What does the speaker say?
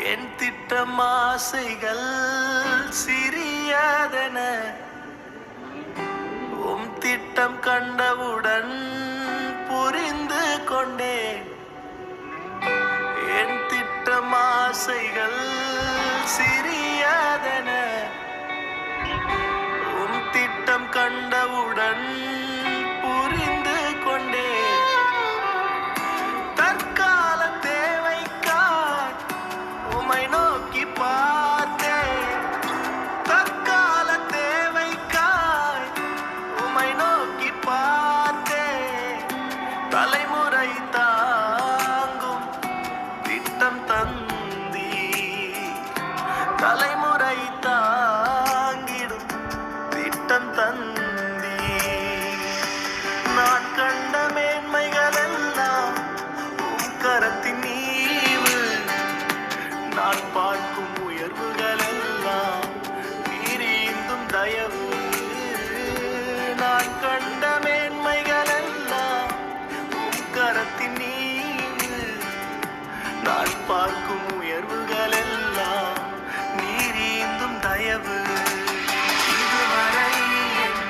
என் திட்டம் ஆசைகள் சிறியதென திட்டம் கண்டவுடன் புரிந்து கொண்டேன். என் திட்டம் ஆசைகள் சிறியதென திட்டம் கண்டவுடன் புரிந்து கொண்டேன். தற்கால தேவைக்காய் உமை நோக்கி பார்த்தேன். தற்கால தேவைக்காய் உமை நோக்கி பார்த்தேன். தலைமுறை தாங்கும் திட்டம் தந்தீ. தலைமுறை தாங்கிடும் திட்டம் தந்தீ. நான் கண்ட மேன்மைகள் எல்லாம் உம் கரத்தின் நீவு. நான் பார்க்கும் உயர்வுகள் எல்லாம் நீரீந்தும் தயவு. நான் கண்ட